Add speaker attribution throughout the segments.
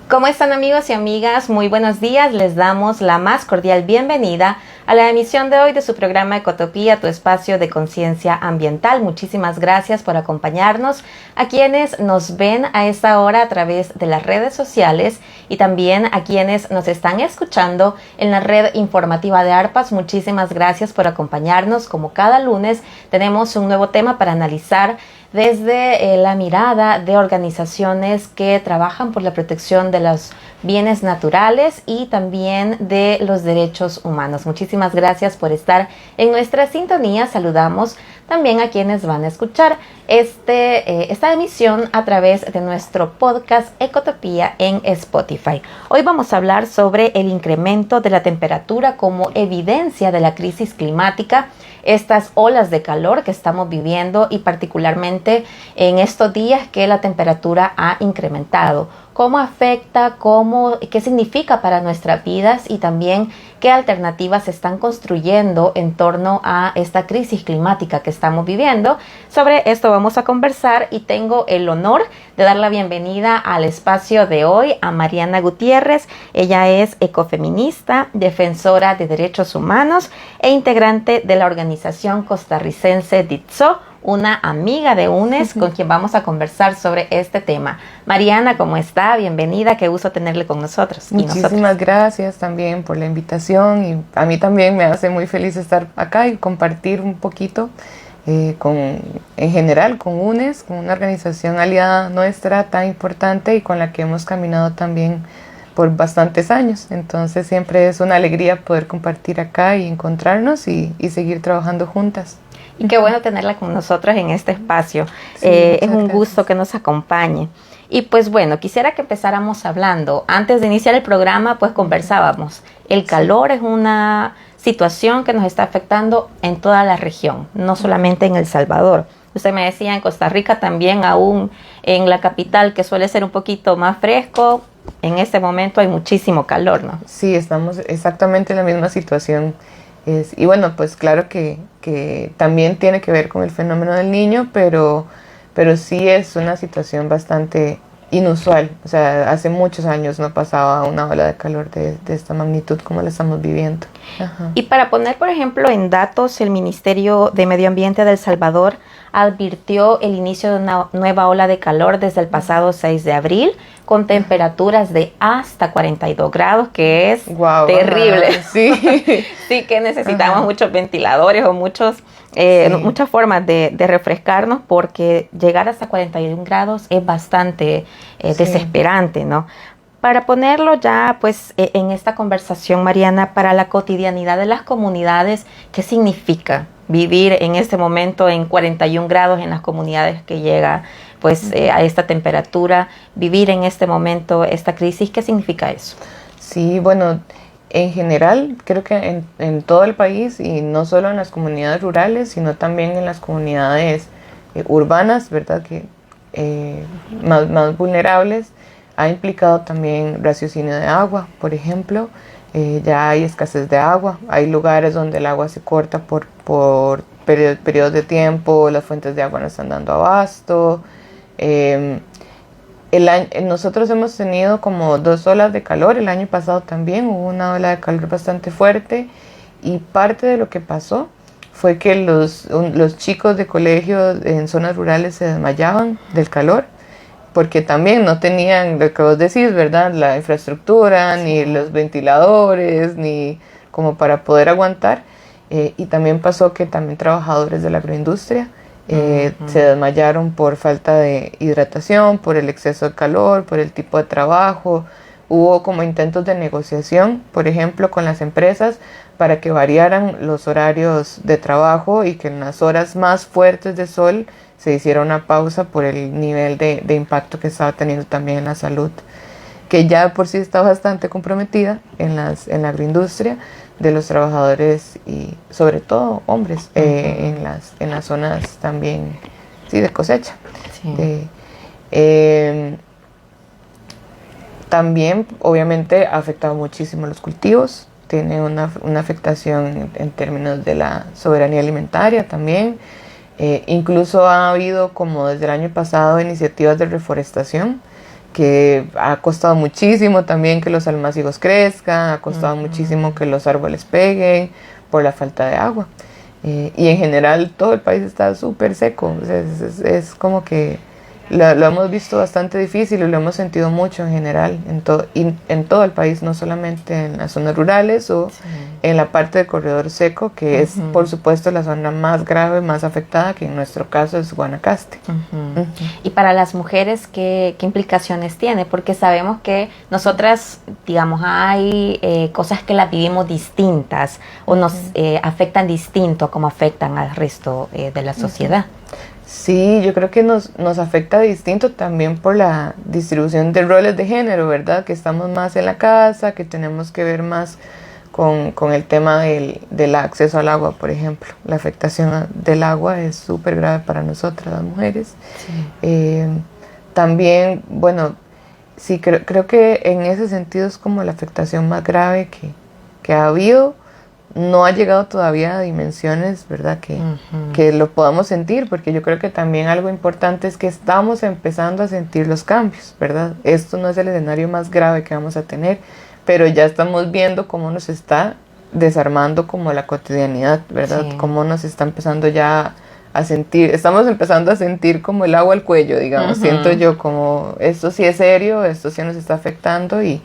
Speaker 1: ¿Cómo están, amigos y amigas? Muy buenos días. Les damos la más cordial bienvenida a la emisión de hoy de su programa Ecotopía, tu espacio de conciencia ambiental. Muchísimas gracias por acompañarnos. A quienes nos ven a esta hora a través de las redes sociales y también a quienes nos están escuchando en la red informativa de ARPAS, muchísimas gracias por acompañarnos. Como cada lunes tenemos un nuevo tema para analizar desde la mirada de organizaciones que trabajan por la protección de los bienes naturales y también de los derechos humanos. Muchísimas gracias por estar en nuestra sintonía. Saludamos también a quienes van a escuchar esta emisión a través de nuestro podcast Ecotopía en Spotify. Hoy vamos a hablar sobre el incremento de la temperatura como evidencia de la crisis climática, estas olas de calor que estamos viviendo y particularmente en estos días que la temperatura ha incrementado. ¿Cómo afecta? ¿Qué significa para nuestras vidas? Y también qué alternativas se están construyendo en torno a esta crisis climática que estamos viviendo. Sobre esto vamos a conversar y tengo el honor de dar la bienvenida al espacio de hoy a Mariana Gutiérrez. Ella es ecofeminista, defensora de derechos humanos e integrante de la organización costarricense DITSO, una amiga de UNES con quien vamos a conversar sobre este tema. Mariana, ¿cómo está? Bienvenida, qué gusto tenerle con nosotros.
Speaker 2: Muchísimas gracias también por la invitación y a mí también me hace muy feliz estar acá y compartir un poquito en general con UNES, con una organización aliada nuestra tan importante y con la que hemos caminado también por bastantes años. Entonces siempre es una alegría poder compartir acá y encontrarnos y seguir trabajando juntas.
Speaker 1: Y qué bueno tenerla con nosotros en este espacio.
Speaker 2: Sí,
Speaker 1: es un gusto que nos acompañe. Y pues bueno, quisiera que empezáramos hablando. Antes de iniciar el programa, pues conversábamos. El calor es una situación que nos está afectando en toda la región, no solamente en El Salvador. Usted me decía, en Costa Rica también, aún en la capital, que suele ser un poquito más fresco, en este momento hay muchísimo calor, ¿no?
Speaker 2: Sí, estamos exactamente en la misma situación. Y bueno, pues claro que también tiene que ver con el fenómeno del Niño, pero sí es una situación bastante inusual. O sea, hace muchos años no pasaba una ola de calor de esta magnitud como la estamos viviendo. Ajá.
Speaker 1: Y para poner, por ejemplo, en datos, el Ministerio de Medio Ambiente de El Salvador advirtió el inicio de una nueva ola de calor desde el pasado 6 de abril, con temperaturas de hasta 42 grados, que es terrible.
Speaker 2: Sí.
Speaker 1: Sí que necesitamos muchos ventiladores o muchas formas de refrescarnos, porque llegar hasta 41 grados es bastante desesperante, ¿no? Para ponerlo ya pues en esta conversación, Mariana, para la cotidianidad de las comunidades, ¿qué significa vivir en este momento en 41 grados en las comunidades que llega pues a esta temperatura? Vivir en este momento esta crisis, ¿qué significa eso?
Speaker 2: Sí, bueno, en general creo que en todo el país y no solo en las comunidades rurales, sino también en las comunidades urbanas, ¿verdad? Que más vulnerables, ha implicado también raciocinio de agua, por ejemplo. Ya hay escasez de agua, hay lugares donde el agua se corta por periodos de tiempo, las fuentes de agua no están dando abasto. Nosotros hemos tenido como 2 olas de calor, el año pasado también hubo una ola de calor bastante fuerte y parte de lo que pasó fue que los chicos de colegio en zonas rurales se desmayaban del calor, porque también no tenían lo que vos decís, ¿verdad? La infraestructura, ni los ventiladores, ni como para poder aguantar. Y también pasó que también trabajadores de la agroindustria se desmayaron por falta de hidratación, por el exceso de calor, por el tipo de trabajo. Hubo como intentos de negociación, por ejemplo, con las empresas para que variaran los horarios de trabajo y que en las horas más fuertes de sol se hiciera una pausa por el nivel de impacto que estaba teniendo también en la salud, que ya por sí está bastante comprometida en la agroindustria de los trabajadores y sobre todo hombres en las zonas también de cosecha. Sí. También obviamente ha afectado muchísimo los cultivos, tiene una afectación en términos de la soberanía alimentaria también. Incluso ha habido como desde el año pasado iniciativas de reforestación que ha costado muchísimo también que los almácigos crezcan, ha costado muchísimo que los árboles peguen por la falta de agua. Y en general todo el país está súper seco, o sea, es como que lo hemos visto bastante difícil y lo hemos sentido mucho en general, en todo el país, no solamente en las zonas rurales o en la parte del corredor seco, que es por supuesto la zona más grave, más afectada, que en nuestro caso es Guanacaste.
Speaker 1: Y para las mujeres, ¿qué implicaciones tiene? Porque sabemos que nosotras, digamos, hay cosas que las vivimos distintas o nos afectan distinto a como afectan al resto de la sociedad.
Speaker 2: Sí, yo creo que nos afecta distinto también por la distribución de roles de género, ¿verdad? Que estamos más en la casa, que tenemos que ver más con el tema del acceso al agua, por ejemplo. La afectación del agua es súper grave para nosotras, las mujeres. Sí. También, bueno, sí, creo que en ese sentido es como la afectación más grave que ha habido. No ha llegado todavía a dimensiones, ¿verdad? Que lo podamos sentir, porque yo creo que también algo importante es que estamos empezando a sentir los cambios, ¿verdad? Esto no es el escenario más grave que vamos a tener, pero ya estamos viendo cómo nos está desarmando como la cotidianidad, ¿verdad? Sí. Cómo nos está empezando ya a sentir, estamos empezando a sentir como el agua al cuello, digamos, siento yo como esto sí es serio, esto sí nos está afectando y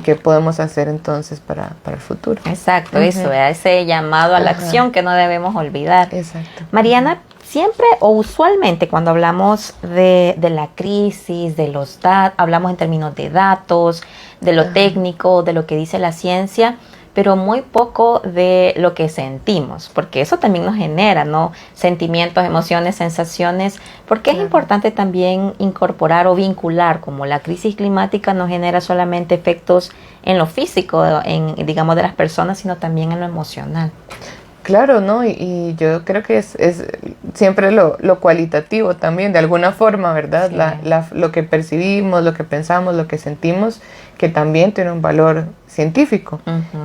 Speaker 2: qué podemos hacer entonces para el futuro.
Speaker 1: Exacto, eso, ese llamado a la acción que no debemos olvidar.
Speaker 2: Exacto.
Speaker 1: Mariana, siempre o usualmente cuando hablamos de la crisis, de los datos, hablamos en términos de datos, de lo técnico, de lo que dice la ciencia, pero muy poco de lo que sentimos, porque eso también nos genera, ¿no? Sentimientos, emociones, sensaciones, porque es importante también incorporar o vincular, como la crisis climática no genera solamente efectos en lo físico, digamos, de las personas, sino también en lo emocional.
Speaker 2: Claro, ¿no? Y yo creo que es siempre lo cualitativo también, de alguna forma, ¿verdad? Sí. Lo que percibimos, lo que pensamos, lo que sentimos, que también tiene un valor científico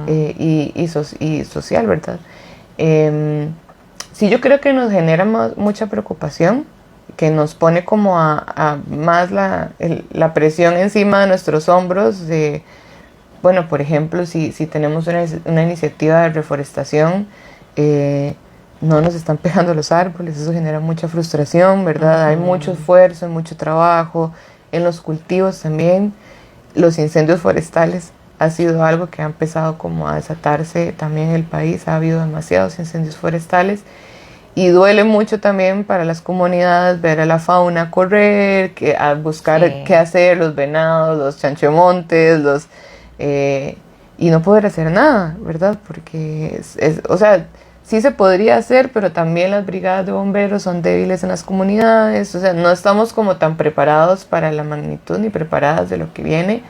Speaker 2: y social, ¿verdad? Sí, yo creo que nos genera mucha preocupación, que nos pone como a más la presión encima de nuestros hombros de, bueno, por ejemplo, si tenemos una iniciativa de reforestación, no nos están pegando los árboles, eso genera mucha frustración, ¿verdad? Hay mucho esfuerzo, mucho trabajo en los cultivos también. Los incendios forestales ha sido algo que ha empezado como a desatarse también en el país, ha habido demasiados incendios forestales y duele mucho también para las comunidades ver a la fauna correr, a buscar qué hacer, los venados, los chanchomontes, y no poder hacer nada, ¿verdad? Porque o sea, sí se podría hacer, pero también las brigadas de bomberos son débiles en las comunidades, o sea, no estamos como tan preparados para la magnitud ni preparadas de lo que viene,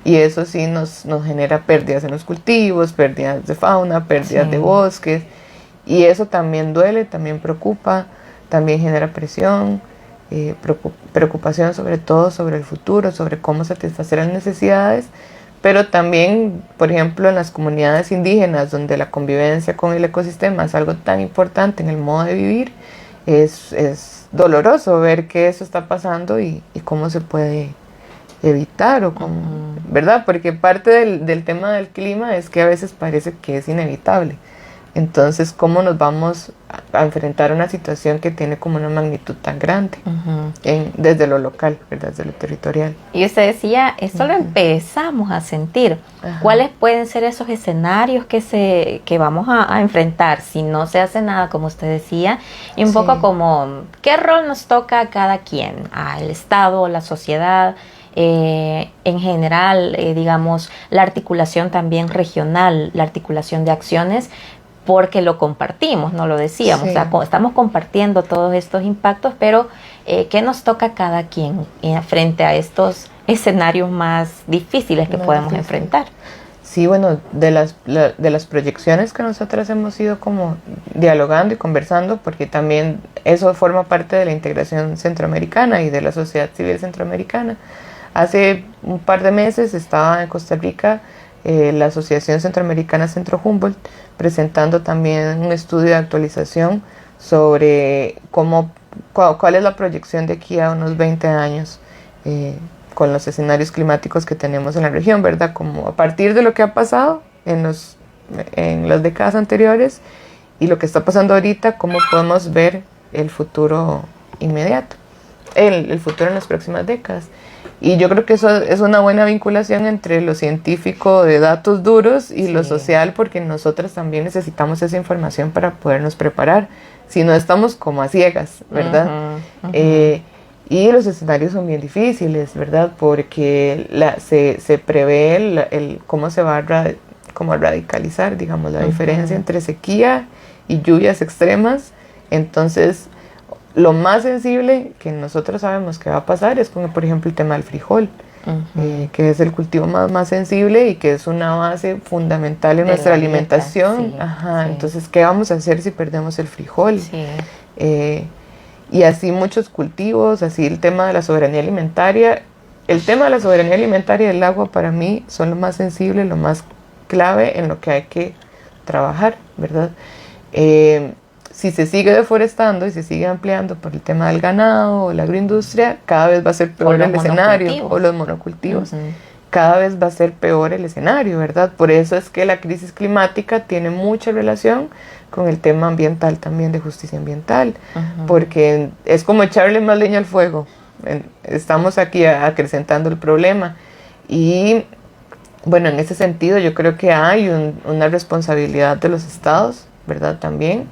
Speaker 2: y eso sí nos genera pérdidas en los cultivos, pérdidas de fauna, pérdidas de bosques, y eso también duele, también preocupa, también genera presión, preocupación sobre todo sobre el futuro, sobre cómo satisfacer las necesidades, pero también, por ejemplo, en las comunidades indígenas, donde la convivencia con el ecosistema es algo tan importante en el modo de vivir, es doloroso ver que eso está pasando y cómo se puede evitar, o cómo, ¿verdad? Porque parte del tema del clima es que a veces parece que es inevitable. Entonces, ¿cómo nos vamos a enfrentar a una situación que tiene como una magnitud tan grande desde lo local, ¿verdad? Desde lo territorial?
Speaker 1: Y usted decía, esto lo empezamos a sentir. ¿Cuáles pueden ser esos escenarios que vamos a enfrentar si no se hace nada, como usted decía? Y un poco como, ¿qué rol nos toca a cada quien? ¿Al Estado, la sociedad? En general, digamos, la articulación también regional, la articulación de acciones, porque lo compartimos, no lo decíamos, o sea, estamos compartiendo todos estos impactos, pero ¿qué nos toca a cada quien frente a estos escenarios más difíciles que podemos enfrentar?
Speaker 2: Sí, bueno, de las proyecciones que nosotras hemos ido como dialogando y conversando, porque también eso forma parte de la integración centroamericana y de la sociedad civil centroamericana. Hace un par de meses estaba en Costa Rica la Asociación Centroamericana Centro Humboldt presentando también un estudio de actualización sobre cuál es la proyección de aquí a unos 20 años con los escenarios climáticos que tenemos en la región, ¿verdad? Como a partir de lo que ha pasado en las décadas anteriores y lo que está pasando ahorita, cómo podemos ver el futuro inmediato, el futuro en las próximas décadas. Y yo creo que eso es una buena vinculación entre lo científico de datos duros y lo social, porque nosotras también necesitamos esa información para podernos preparar, si no estamos como a ciegas, ¿verdad? Y los escenarios son bien difíciles, ¿verdad? Porque se prevé cómo se va a radicalizar, digamos, la diferencia entre sequía y lluvias extremas. Entonces, lo más sensible que nosotros sabemos que va a pasar es con, por ejemplo, el tema del frijol, que es el cultivo más sensible y que es una base fundamental en nuestra alimentación. Entonces, ¿qué vamos a hacer si perdemos el frijol? Y así muchos cultivos, así el tema de la soberanía alimentaria. El tema de la soberanía alimentaria y el agua para mí son lo más sensible, lo más clave en lo que hay que trabajar, ¿verdad? Si se sigue deforestando y se sigue ampliando por el tema del ganado o la agroindustria, cada vez va a ser peor el escenario, o los monocultivos. Cada vez va a ser peor el escenario, ¿verdad? Por eso es que la crisis climática tiene mucha relación con el tema ambiental también, de justicia ambiental, porque es como echarle más leña al fuego. Estamos aquí acrecentando el problema y, bueno, en ese sentido yo creo que hay una responsabilidad de los estados, ¿verdad? También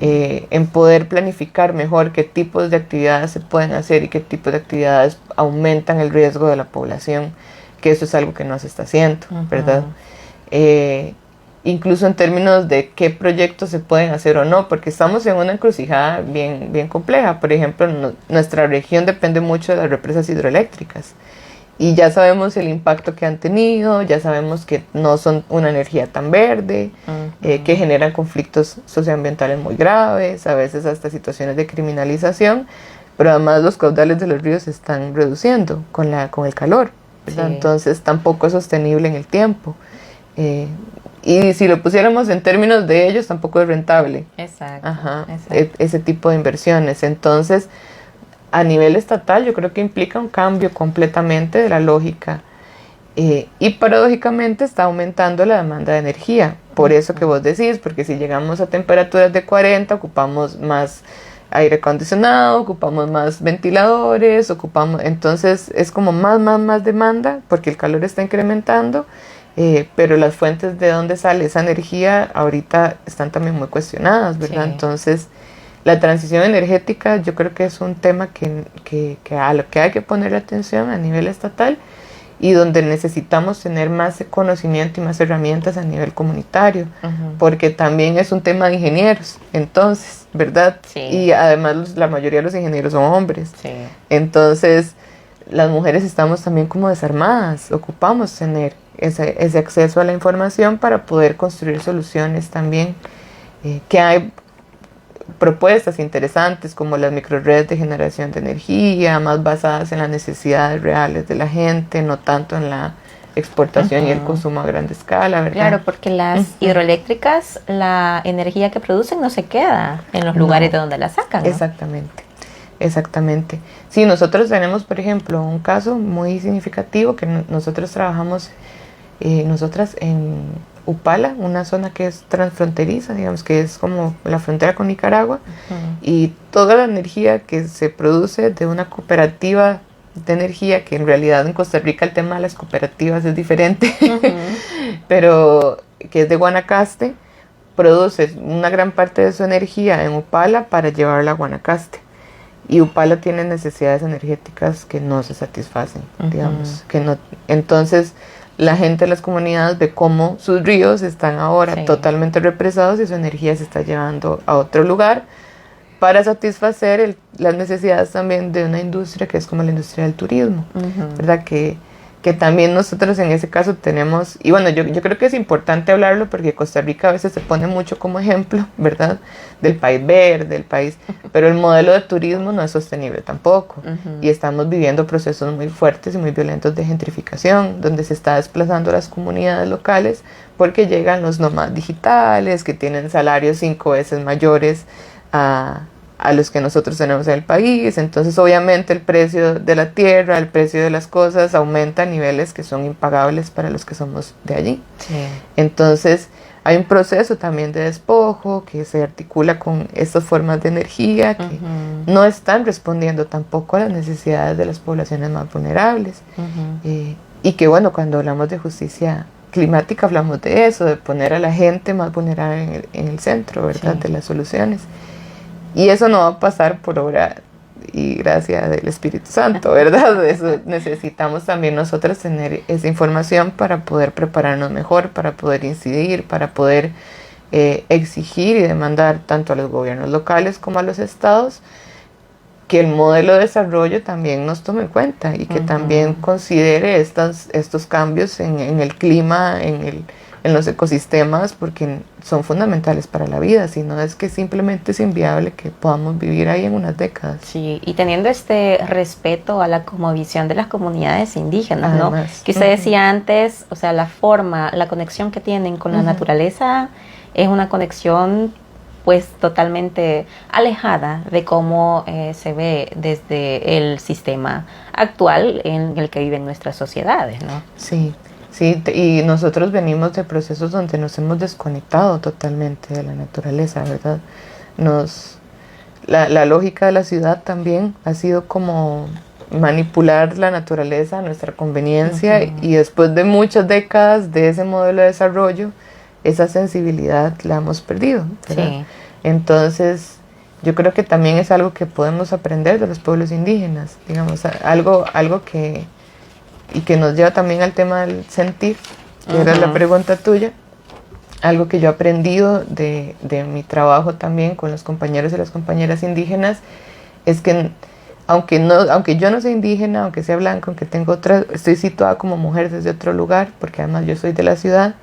Speaker 2: en poder planificar mejor qué tipos de actividades se pueden hacer y qué tipos de actividades aumentan el riesgo de la población, que eso es algo que no se está haciendo, ¿verdad? Incluso en términos de qué proyectos se pueden hacer o no, porque estamos en una encrucijada bien compleja. Por ejemplo, nuestra región depende mucho de las represas hidroeléctricas y ya sabemos el impacto que han tenido, ya sabemos que no son una energía tan verde, que generan conflictos socioambientales muy graves, a veces hasta situaciones de criminalización, pero además los caudales de los ríos se están reduciendo con el calor, ¿verdad? Entonces tampoco es sostenible en el tiempo. Y si lo pusiéramos en términos de ellos, tampoco es rentable.
Speaker 1: Exacto.
Speaker 2: Ese tipo de inversiones. Entonces, a nivel estatal, yo creo que implica un cambio completamente de la lógica. Y paradójicamente está aumentando la demanda de energía. Por eso que vos decís, porque si llegamos a temperaturas de 40, ocupamos más aire acondicionado, ocupamos más ventiladores, entonces es como más demanda, porque el calor está incrementando. Pero las fuentes de donde sale esa energía ahorita están también muy cuestionadas, ¿verdad? Entonces, la transición energética yo creo que es un tema que a lo que hay que poner atención a nivel estatal y donde necesitamos tener más conocimiento y más herramientas a nivel comunitario, porque también es un tema de ingenieros, entonces, ¿verdad? Y además la mayoría de los ingenieros son hombres. Entonces, las mujeres estamos también como desarmadas, ocupamos tener ese acceso a la información para poder construir soluciones también, que hay propuestas interesantes como las microredes de generación de energía, más basadas en las necesidades reales de la gente, no tanto en la exportación y el consumo a gran escala, ¿verdad?
Speaker 1: Claro, porque las hidroeléctricas, la energía que producen no se queda en los lugares de donde la sacan, ¿no?
Speaker 2: Exactamente. Sí, nosotros tenemos, por ejemplo, un caso muy significativo que nosotros trabajamos, nosotras en Upala, una zona que es transfronteriza, digamos que es como la frontera con Nicaragua, y toda la energía que se produce de una cooperativa de energía, que en realidad en Costa Rica el tema de las cooperativas es diferente, pero que es de Guanacaste, produce una gran parte de su energía en Upala para llevarla a Guanacaste. Y Upala tiene necesidades energéticas que no se satisfacen, digamos, que no. Entonces, la gente de las comunidades ve cómo sus ríos están ahora totalmente represados y su energía se está llevando a otro lugar para satisfacer las necesidades también de una industria que es como la industria del turismo, ¿verdad? Que también nosotros en ese caso tenemos, y bueno, yo creo que es importante hablarlo porque Costa Rica a veces se pone mucho como ejemplo, ¿verdad? Del país verde, del país, pero el modelo de turismo no es sostenible tampoco. Y estamos viviendo procesos muy fuertes y muy violentos de gentrificación, donde se está desplazando las comunidades locales porque llegan los nómadas digitales que tienen salarios 5 veces mayores a a los que nosotros tenemos en el país. Entonces obviamente el precio de la tierra, el precio de las cosas aumenta a niveles que son impagables para los que somos de allí.
Speaker 1: Sí.
Speaker 2: Entonces hay un proceso también de despojo que se articula con estas formas de energía que no están respondiendo tampoco a las necesidades de las poblaciones más vulnerables. Y que bueno, cuando hablamos de justicia climática hablamos de eso, de poner a la gente más vulnerable en el centro, ¿verdad?
Speaker 1: Sí.
Speaker 2: De las soluciones. Y eso no va a pasar por obra y gracia del Espíritu Santo, ¿verdad? Eso necesitamos también nosotros tener esa información para poder prepararnos mejor, para poder incidir, para poder exigir y demandar tanto a los gobiernos locales como a los estados que el modelo de desarrollo también nos tome en cuenta y que también considere estos cambios en el clima, en los ecosistemas, porque son fundamentales para la vida, si no es que simplemente es inviable que podamos vivir ahí en unas décadas.
Speaker 1: Sí, y teniendo este respeto a la cosmovisión de las comunidades indígenas,
Speaker 2: Además,
Speaker 1: ¿no? Que usted decía antes, o sea, la forma, la conexión que tienen con la naturaleza es una conexión pues totalmente alejada de cómo se ve desde el sistema actual en el que viven nuestras sociedades, ¿no?
Speaker 2: Sí. Sí, y nosotros venimos de procesos donde nos hemos desconectado totalmente de la naturaleza, ¿verdad? La lógica de la ciudad también ha sido como manipular la naturaleza a nuestra conveniencia y después de muchas décadas de ese modelo de desarrollo, esa sensibilidad la hemos perdido, ¿verdad?
Speaker 1: Sí.
Speaker 2: Entonces, yo creo que también es algo que podemos aprender de los pueblos indígenas, digamos, algo que nos lleva también al tema del sentir, que era la pregunta tuya. Algo que yo he aprendido de mi trabajo también con los compañeros y las compañeras indígenas es que aunque yo no sea indígena, aunque sea blanca, aunque tengo estoy situada como mujer desde otro lugar, porque además yo soy de la ciudad,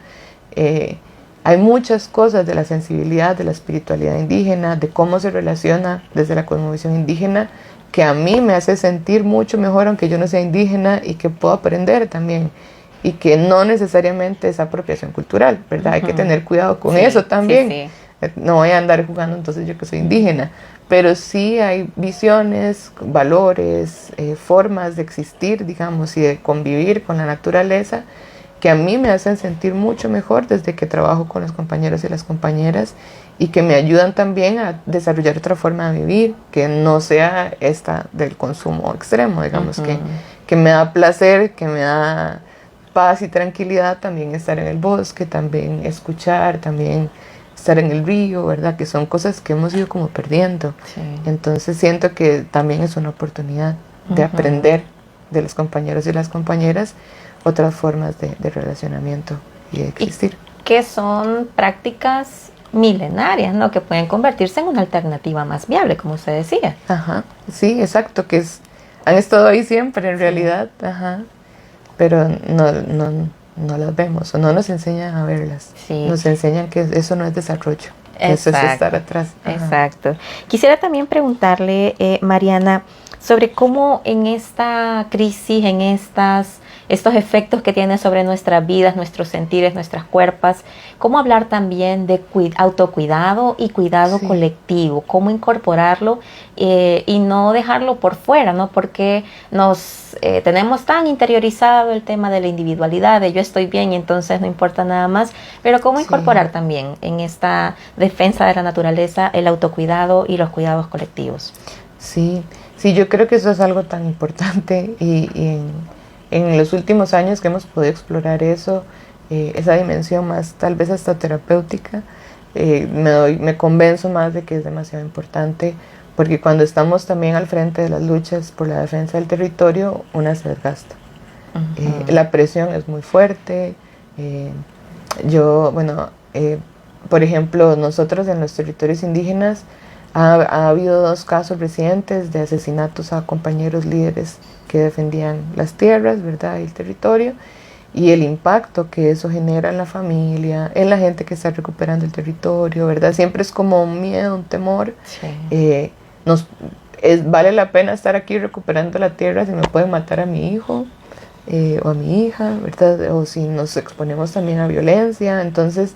Speaker 2: hay muchas cosas de la sensibilidad, de la espiritualidad indígena, de cómo se relaciona desde la cosmovisión indígena, que a mí me hace sentir mucho mejor aunque yo no sea indígena y que puedo aprender también y que no necesariamente es apropiación cultural, ¿verdad? Hay que tener cuidado con eso también. No voy a andar jugando entonces yo que soy indígena, pero sí hay visiones, valores, formas de existir, digamos, y de convivir con la naturaleza que a mí me hacen sentir mucho mejor desde que trabajo con los compañeros y las compañeras y que me ayudan también a desarrollar otra forma de vivir, que no sea esta del consumo extremo, digamos, que me da placer, que me da paz y tranquilidad también estar en el bosque, también escuchar, también estar en el río, ¿verdad? Que son cosas que hemos ido como perdiendo.
Speaker 1: Sí.
Speaker 2: Entonces siento que también es una oportunidad de aprender de los compañeros y las compañeras otras formas de relacionamiento y de existir.
Speaker 1: Y que son prácticas milenarias, ¿no? Que pueden convertirse en una alternativa más viable, como usted decía.
Speaker 2: Ajá, sí, exacto, han estado ahí siempre en realidad, pero no las vemos o no nos enseñan a verlas.
Speaker 1: Sí.
Speaker 2: Nos enseñan que eso no es desarrollo, eso es estar atrás.
Speaker 1: Exacto. Quisiera también preguntarle, Mariana, sobre cómo en esta crisis, en estos efectos que tiene sobre nuestras vidas, nuestros sentires, nuestras cuerpos, cómo hablar también de autocuidado y cuidado colectivo, cómo incorporarlo y no dejarlo por fuera, ¿no? Porque tenemos tan interiorizado el tema de la individualidad, de yo estoy bien y entonces no importa nada más, pero cómo incorporar también en esta defensa de la naturaleza el autocuidado y los cuidados colectivos.
Speaker 2: Sí, yo creo que eso es algo tan importante y en los últimos años que hemos podido explorar eso, esa dimensión más tal vez hasta terapéutica, me convenzo más de que es demasiado importante, porque cuando estamos también al frente de las luchas por la defensa del territorio, una se desgasta. La presión es muy fuerte. Por ejemplo, nosotros en los territorios indígenas ha habido 2 casos recientes de asesinatos a compañeros líderes que defendían las tierras, ¿verdad? Y el territorio, y el impacto que eso genera en la familia, en la gente que está recuperando el territorio, ¿verdad? Siempre es como un miedo, un temor.
Speaker 1: Sí.
Speaker 2: Vale la pena estar aquí recuperando la tierra si me pueden matar a mi hijo o a mi hija, ¿verdad? O si nos exponemos también a violencia. Entonces,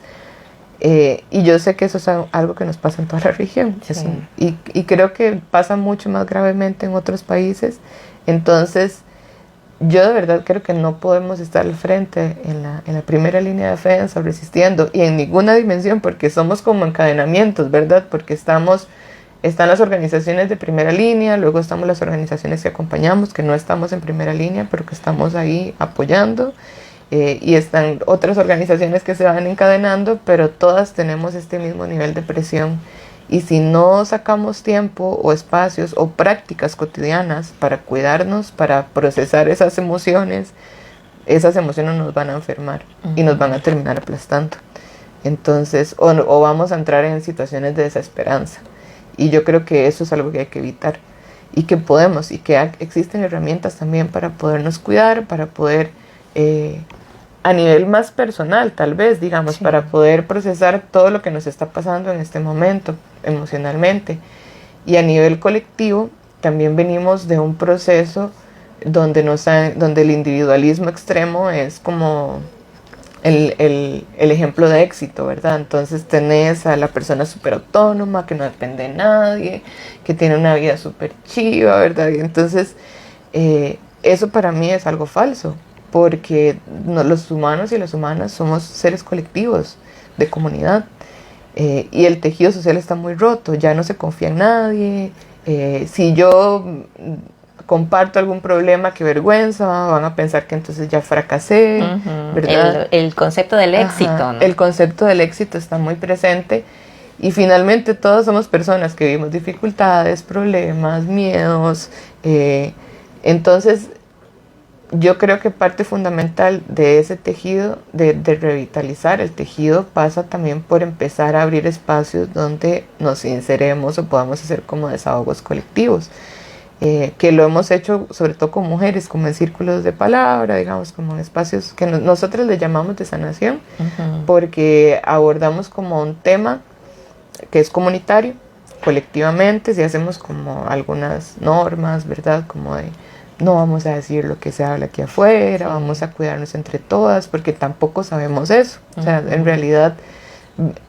Speaker 2: Y yo sé que eso es algo que nos pasa en toda la región.
Speaker 1: Sí.
Speaker 2: Y creo que pasa mucho más gravemente en otros países. Entonces, yo de verdad creo que no podemos estar al frente en la primera línea de defensa, resistiendo, y en ninguna dimensión, porque somos como encadenamientos, ¿verdad? Porque están las organizaciones de primera línea, luego estamos las organizaciones que acompañamos, que no estamos en primera línea, pero que estamos ahí apoyando, y están otras organizaciones que se van encadenando, pero todas tenemos este mismo nivel de presión. Y si no sacamos tiempo o espacios o prácticas cotidianas para cuidarnos, para procesar esas emociones nos van a enfermar y nos van a terminar aplastando. Entonces, o vamos a entrar en situaciones de desesperanza. Y yo creo que eso es algo que hay que evitar. Y que podemos, y que existen herramientas también para podernos cuidar, para poder, a nivel más personal tal vez, digamos,
Speaker 1: Sí.
Speaker 2: para poder procesar todo lo que nos está pasando en este momento emocionalmente. Y a nivel colectivo también venimos de un proceso donde el individualismo extremo es como el ejemplo de éxito, ¿verdad? Entonces tenés a la persona súper autónoma, que no depende de nadie, que tiene una vida súper chiva, ¿verdad? Y entonces eso para mí es algo falso, porque los humanos y las humanas somos seres colectivos, de comunidad, y el tejido social está muy roto, ya no se confía en nadie. Si yo comparto algún problema, qué vergüenza, van a pensar que entonces ya fracasé, ¿verdad?
Speaker 1: El concepto del éxito, ¿no?
Speaker 2: El concepto del éxito está muy presente, y finalmente todos somos personas que vivimos dificultades, problemas, miedos. Entonces yo creo que parte fundamental de ese tejido, de revitalizar el tejido, pasa también por empezar a abrir espacios donde nos sinceremos o podamos hacer como desahogos colectivos. Que lo hemos hecho sobre todo con mujeres, como en círculos de palabra, digamos, como en espacios que nosotros le llamamos de sanación, porque abordamos como un tema que es comunitario, colectivamente, si hacemos como algunas normas, ¿verdad? Como de no vamos a decir lo que se habla aquí afuera, vamos a cuidarnos entre todas, porque tampoco sabemos eso. O sea, en realidad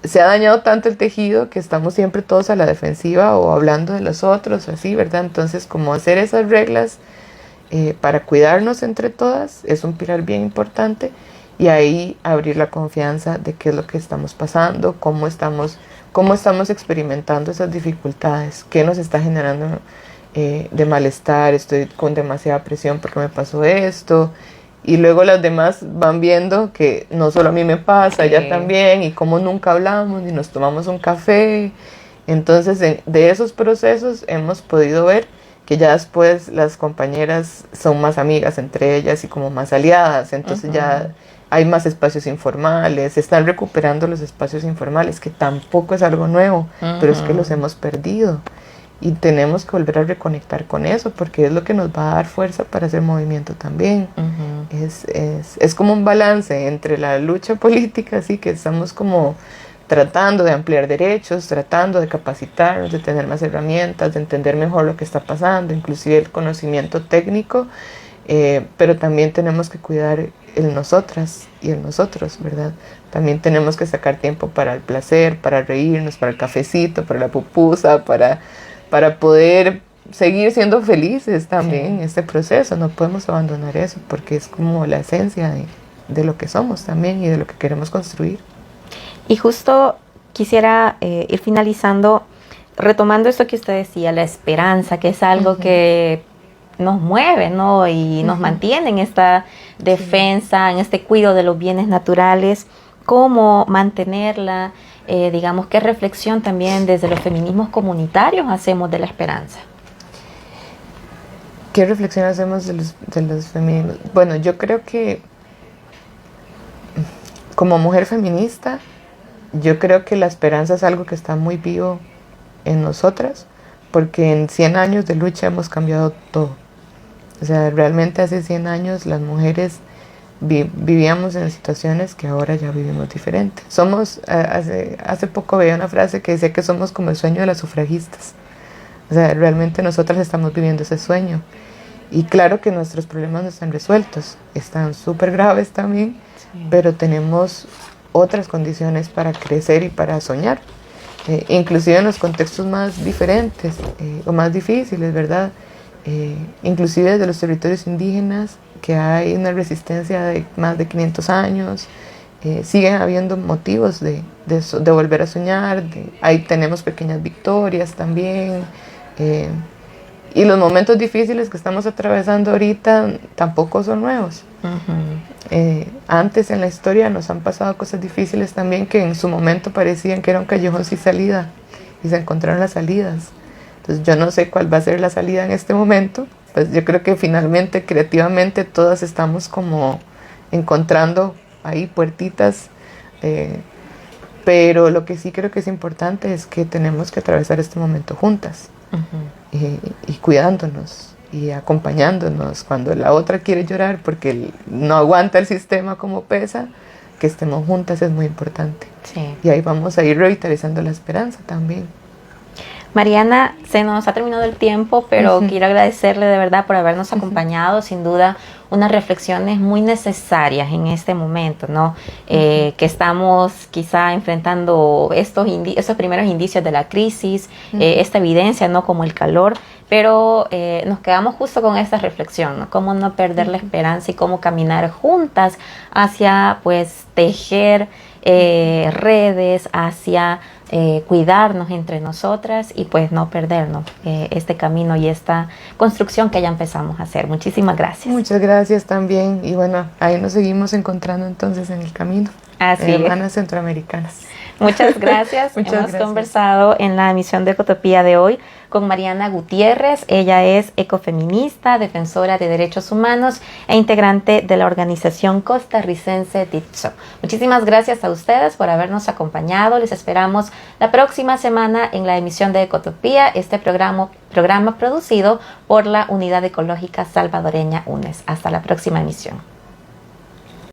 Speaker 2: se ha dañado tanto el tejido que estamos siempre todos a la defensiva o hablando de los otros, así, ¿verdad? Entonces, como hacer esas reglas para cuidarnos entre todas es un pilar bien importante, y ahí abrir la confianza de qué es lo que estamos pasando, cómo estamos experimentando esas dificultades, qué nos está generando de malestar, estoy con demasiada presión porque me pasó esto. Y luego las demás van viendo que no solo a mí me pasa, ella también, y como nunca hablamos ni nos tomamos un café. Entonces, de esos procesos hemos podido ver que ya después las compañeras son más amigas entre ellas y como más aliadas. Entonces ya hay más espacios informales, se están recuperando los espacios informales, que tampoco es algo nuevo, pero es que los hemos perdido. Y tenemos que volver a reconectar con eso, porque es lo que nos va a dar fuerza para hacer movimiento también. Es como un balance entre la lucha política, así que estamos como tratando de ampliar derechos, tratando de capacitarnos, de tener más herramientas, de entender mejor lo que está pasando, inclusive el conocimiento técnico, pero también tenemos que cuidar el nosotras y el nosotros, ¿verdad? También tenemos que sacar tiempo para el placer, para reírnos, para el cafecito, para la pupusa, para poder seguir siendo felices también en este proceso. No podemos abandonar eso, porque es como la esencia de lo que somos también y de lo que queremos construir.
Speaker 1: Y justo quisiera ir finalizando, retomando esto que usted decía, la esperanza, que es algo que nos mueve, ¿no? Y nos mantiene en esta defensa, en este cuidado de los bienes naturales. ¿Cómo mantenerla? Digamos, ¿qué reflexión también desde los feminismos comunitarios hacemos de la esperanza?
Speaker 2: ¿Qué reflexión hacemos de los feminismos? Bueno, yo creo que como mujer feminista, yo creo que la esperanza es algo que está muy vivo en nosotras, porque en 100 años de lucha hemos cambiado todo. O sea, realmente hace 100 años las mujeres vivíamos en situaciones que ahora ya vivimos diferentes. Hace poco veía una frase que decía que somos como el sueño de las sufragistas. O sea, realmente nosotras estamos viviendo ese sueño. Y claro que nuestros problemas no están resueltos, están súper graves también, pero tenemos otras condiciones para crecer y para soñar, inclusive en los contextos más diferentes o más difíciles, ¿verdad? Inclusive desde los territorios indígenas, que hay una resistencia de más de 500 años, siguen habiendo motivos de volver a soñar, ahí tenemos pequeñas victorias también, y los momentos difíciles que estamos atravesando ahorita tampoco son nuevos. Antes en la historia nos han pasado cosas difíciles también que en su momento parecían que era un callejón sin salida, y se encontraron las salidas. Entonces yo no sé cuál va a ser la salida en este momento, pues yo creo que finalmente creativamente todas estamos como encontrando ahí puertitas, pero lo que sí creo que es importante es que tenemos que atravesar este momento juntas, y cuidándonos y acompañándonos. Cuando la otra quiere llorar porque no aguanta el sistema como pesa, que estemos juntas es muy importante.
Speaker 1: Sí.
Speaker 2: Y ahí vamos a ir revitalizando la esperanza también.
Speaker 1: Mariana, se nos ha terminado el tiempo, pero quiero agradecerle de verdad por habernos acompañado. Sin duda, unas reflexiones muy necesarias en este momento, ¿no? Que estamos quizá enfrentando estos primeros indicios de la crisis, esta evidencia, ¿no? Como el calor, pero nos quedamos justo con esta reflexión, ¿no? Cómo no perder la esperanza y cómo caminar juntas hacia, pues, tejer redes, hacia cuidarnos entre nosotras y pues no perdernos este camino y esta construcción que ya empezamos a hacer. Muchísimas gracias.
Speaker 2: Muchas gracias también, y bueno, ahí nos seguimos encontrando entonces en el camino.
Speaker 1: Así
Speaker 2: hermanas centroamericanas.
Speaker 1: Muchas gracias. Hemos conversado en la emisión de Ecotopía de hoy con Mariana Gutiérrez. Ella es ecofeminista, defensora de derechos humanos e integrante de la organización costarricense DITSO. Muchísimas gracias a ustedes por habernos acompañado. Les esperamos la próxima semana en la emisión de Ecotopía, este programa producido por la Unidad Ecológica Salvadoreña UNES. Hasta la próxima emisión.